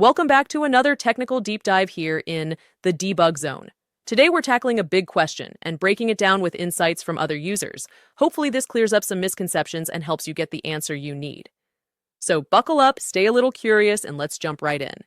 Welcome back to another technical deep dive here in the debug zone. Today we're tackling a big question and breaking it down with insights from other users. Hopefully this clears up some misconceptions and helps you get the answer you need. So buckle up, stay a little curious, and let's jump right in.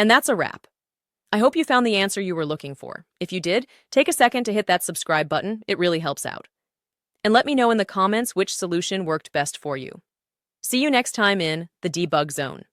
And that's a wrap. I hope you found the answer you were looking for. If you did, take a second to hit that subscribe button. It really helps out. And let me know in the comments which solution worked best for you. See you next time in the debug zone.